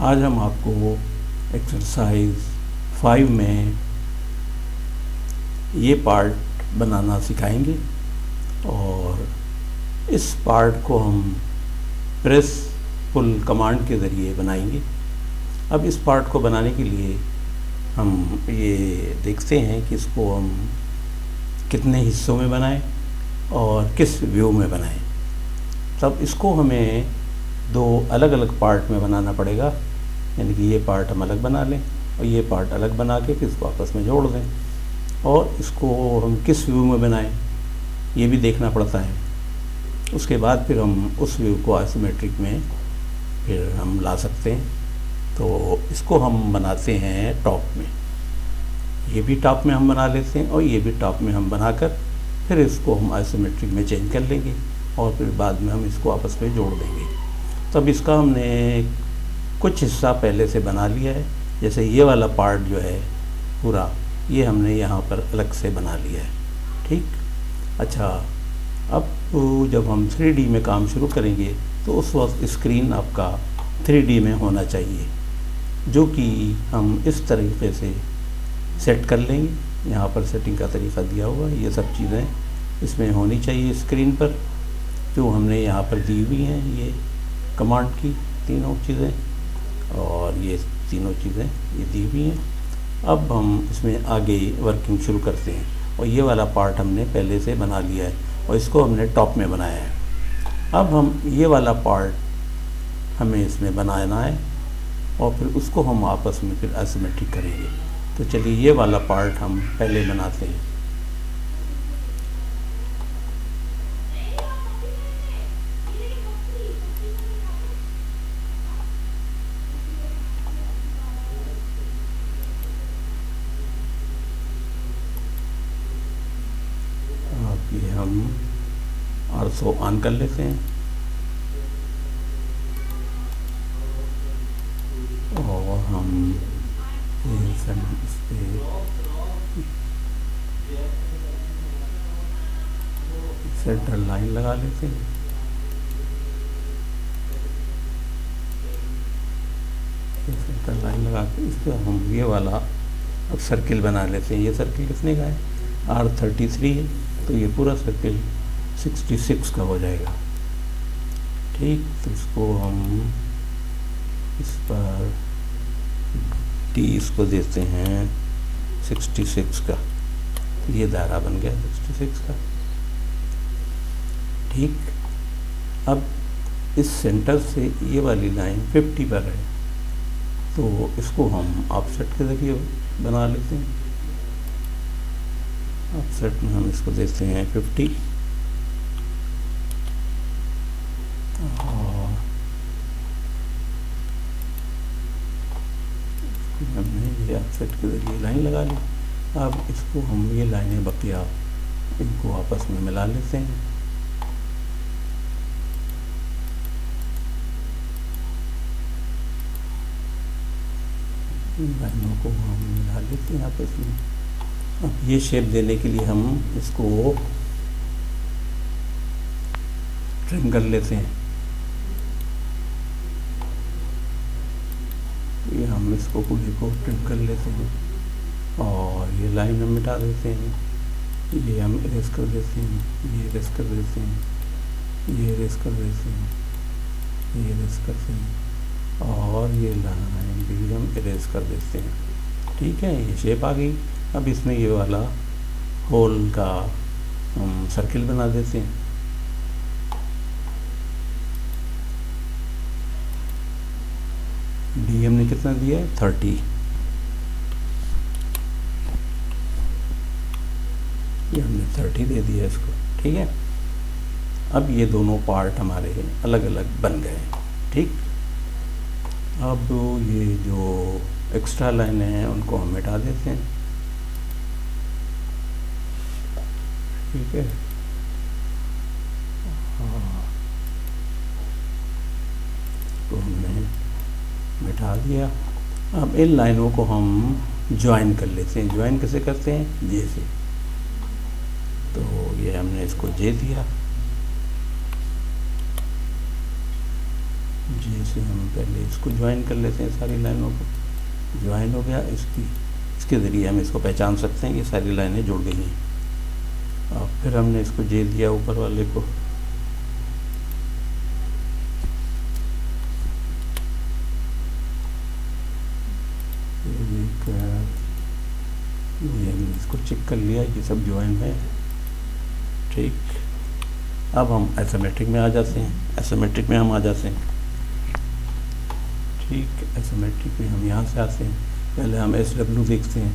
आज हम आपको एक्सरसाइज 5 में ये पार्ट बनाना सिखाएंगे और इस पार्ट को हम प्रेस पुल कमांड के ज़रिए बनाएंगे। अब इस पार्ट को बनाने के लिए हम ये देखते हैं कि इसको हम कितने हिस्सों में बनाएं और किस व्यू में बनाएं। तब इसको हमें दो अलग अलग पार्ट में बनाना पड़ेगा, यानी कि ये पार्ट हम अलग बना लें और ये पार्ट अलग बना के फिर इसको आपस में जोड़ दें। और इसको हम किस व्यू में बनाएं ये भी देखना पड़ता है। उसके बाद फिर हम उस व्यू को आइसोमेट्रिक में फिर हम ला सकते हैं। तो इसको हम बनाते हैं टॉप में, ये भी टॉप में हम बना लेते हैं और ये भी टॉप में हम बनाकर फिर इसको हम आइसोमेट्रिक में चेंज कर लेंगे और फिर बाद में हम इसको आपस में जोड़ देंगे। तब इसका हमने कुछ हिस्सा पहले से बना लिया है, जैसे ये वाला पार्ट जो है पूरा ये हमने यहाँ पर अलग से बना लिया है। ठीक, अच्छा, अब जब हम 3D में काम शुरू करेंगे तो उस वक्त स्क्रीन आपका 3D में होना चाहिए, जो कि हम इस तरीके से सेट कर लेंगे। यहाँ पर सेटिंग का तरीका दिया हुआ है, ये सब चीज़ें इसमें होनी चाहिए स्क्रीन पर, जो हमने यहाँ पर दी हुई हैं। ये कमांड की तीनों चीज़ें और ये तीनों चीज़ें ये दी हुई हैं। अब हम इसमें आगे वर्किंग शुरू करते हैं और ये वाला पार्ट हमने पहले से बना लिया है और इसको हमने टॉप में बनाया है। अब हम ये वाला पार्ट हमें इसमें बनाना है और फिर उसको हम आपस में फिर आइसोमेट्रिक करेंगे। तो चलिए ये वाला पार्ट हम पहले बनाते हैं। अब ये हम आरसो ऑन कर लेते हैं और हम इस पे सेंटर लाइन लगा लेते हैं। सेंटर लाइन लगा के इस पर हम ये वाला अब सर्किल बना लेते हैं। ये सर्किल कितने का है? R33 है, तो ये पूरा सर्किल 66 का हो जाएगा। ठीक, तो इसको हम इस पर टी इसको देते हैं 66 का, ये दायरा बन गया 66 का। ठीक, अब इस सेंटर से ये वाली लाइन 50 पर है, तो इसको हम ऑफसेट के ज़रिए बना लेते हैं। ऑफसेट में हम इसको देते हैं 50 और हमने ये ऑफसेट के ज़रिए लाइन लगा ली। अब इसको हम ये लाइनें बकिया इनको आपस में मिला लेते हैं। इन लाइनों को हम मिला लेते हैं आपस में। अब ये शेप देने के लिए हम इसको ट्रिम कर लेते हैं। ये हम इसको पूरे को ट्रिम कर लेते हैं और ये लाइन हम मिटा देते हैं। ये हम इरेज कर देते हैं, ये इरेज कर देते हैं, ये इरेज कर देते हैं, ये इरेज करते हैं और ये लाइन भी हम इरेज कर देते हैं। ठीक है, ये शेप आ गई। अब इसमें ये वाला होल का हम सर्किल बना देते हैं। डी हमने कितना दिया है? 30। ये हमने 30 दे दिया इसको। ठीक है, अब ये दोनों पार्ट हमारे अलग अलग बन गए। ठीक, अब ये जो एक्स्ट्रा लाइनें हैं उनको हम मिटा देते हैं। ठीक है, तो हमने मिटा दिया। अब इन लाइनों को हम ज्वाइन कर लेते हैं। ज्वाइन कैसे करते हैं? जे से। तो ये हमने इसको जे दिया, जैसे हम पहले इसको ज्वाइन कर लेते हैं, सारी लाइनों को ज्वाइन हो गया, इसके ज़रिए हम इसको पहचान सकते हैं कि सारी लाइनें जुड़ गई हैं। और फिर हमने इसको जे दिया ऊपर वाले को, ये हमने इसको चेक कर लिया, ये सब ज्वाइन है। ठीक, अब हम आइसोमेट्रिक में आ जाते हैं, आइसोमेट्रिक में हम आ जाते हैं। ठीक, आइसोमेट्रिक में हम यहाँ से आते हैं। पहले हम SW देखते हैं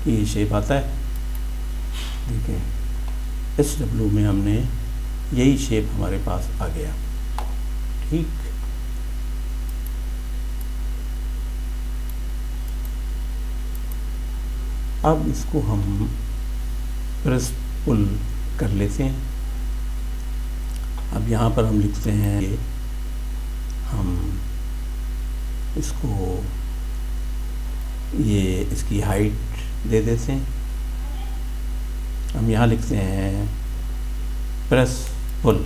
कि ये शेप आता है। देखें SW में हमने यही शेप हमारे पास आ गया। ठीक, अब इसको हम प्रेस पुल कर लेते हैं। अब यहाँ पर हम लिखते हैं, हम इसको ये इसकी हाइट दे देते हैं। हम यहाँ लिखते हैं प्रेस पुल।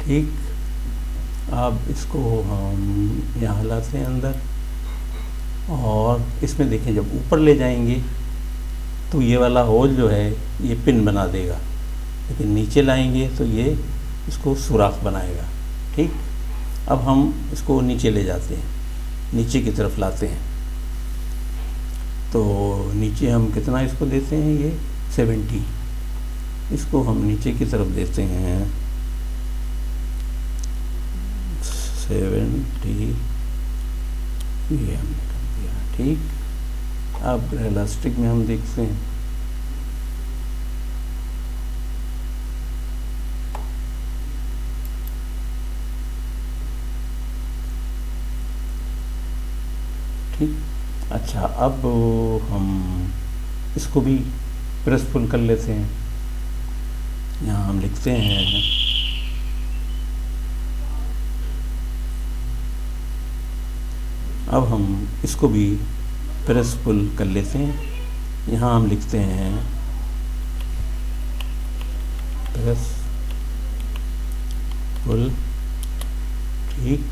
ठीक, अब इसको हम यहाँ लाते हैं अंदर, और इसमें देखें जब ऊपर ले जाएंगे तो ये वाला होल जो है ये पिन बना देगा, लेकिन नीचे लाएंगे तो ये इसको सुराख बनाएगा। ठीक, अब हम इसको नीचे ले जाते हैं, नीचे की तरफ लाते हैं। तो नीचे हम कितना इसको देते हैं, ये 70, इसको हम नीचे की तरफ देते हैं 70, ये हमने कर दिया। ठीक, अब इलास्टिक में हम देखते हैं, ठीक। अच्छा, अब हम इसको भी प्रेस पुल कर लेते हैं। यहाँ हम लिखते हैं अब हम इसको भी प्रेस पुल कर लेते हैं। यहाँ हम लिखते हैं प्रेस पुल। ठीक,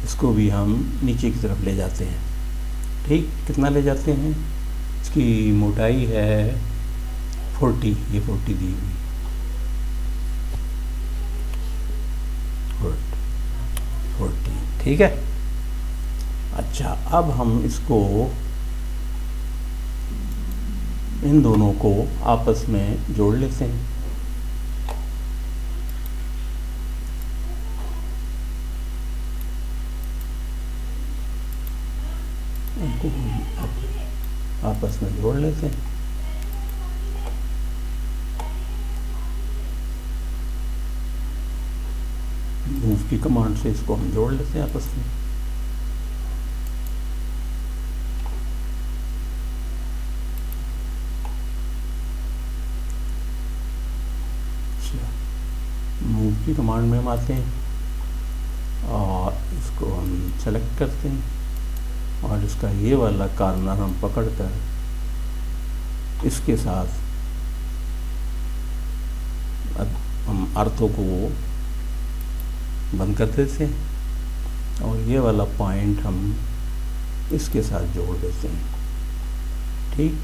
इसको भी हम नीचे की तरफ ले जाते हैं। ठीक, कितना ले जाते हैं, इसकी मोटाई है 40, ये 40 दी हुई 40। ठीक है। अच्छा, अब हम इसको इन दोनों को आपस में जोड़ लेते हैं। इनको आपस में जोड़ लेते हैं। मूव की कमांड से इसको हम जोड़ लेते हैं आपस में। मूव की कमांड में हम आते हैं और इसको हम सेलेक्ट करते हैं और इसका ये वाला कॉर्नर हम पकड़कर इसके साथ हम अर्थों को बंद कर देते हैं और ये वाला पॉइंट हम इसके साथ जोड़ देते हैं। ठीक,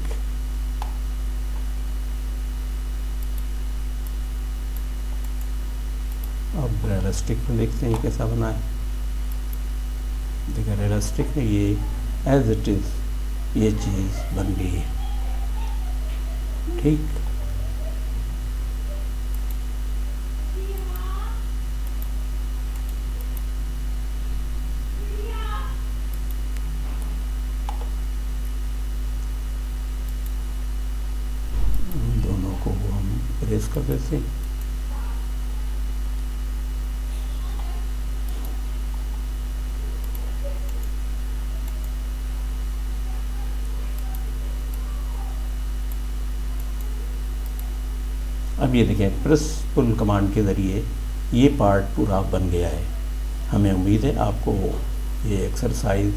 अब रियलिस्टिक में देखते हैं कैसा बना है। देखिए रियलिस्टिक में ये एज इट इज़ ये चीज़ बन गई है। ठीक, दोनों को हम प्रेस कर देते हैं। अब ये देखें प्रेस पुल कमांड के ज़रिए ये पार्ट पूरा बन गया है। हमें उम्मीद है आपको ये एक्सरसाइज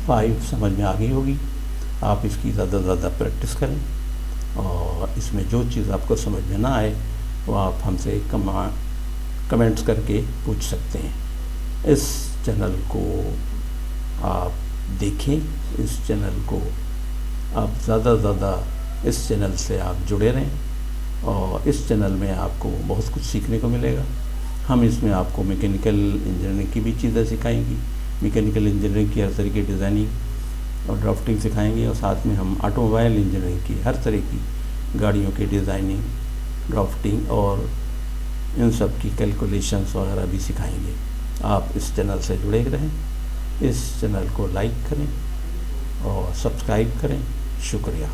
5 समझ में आ गई होगी। आप इसकी ज़्यादा से ज़्यादा प्रैक्टिस करें, और इसमें जो चीज़ आपको समझ में ना आए वो आप हमसे कमेंट्स करके पूछ सकते हैं। इस चैनल को आप देखें, इस चैनल को आप ज़्यादा से ज़्यादा इस चैनल से आप जुड़े रहें, और इस चैनल में आपको बहुत कुछ सीखने को मिलेगा। हम इसमें आपको मैकेनिकल इंजीनियरिंग की भी चीज़ें सिखाएंगी, मैकेनिकल इंजीनियरिंग की हर तरह की डिज़ाइनिंग और ड्राफ्टिंग सिखाएंगे, और साथ में हम ऑटोमोबाइल इंजीनियरिंग की हर तरह की गाड़ियों की डिज़ाइनिंग, ड्राफ्टिंग और इन सब की कैलकुलेशंस वगैरह भी सिखाएंगे। आप इस चैनल से जुड़े रहें, इस चैनल को लाइक करें और सब्सक्राइब करें। शुक्रिया।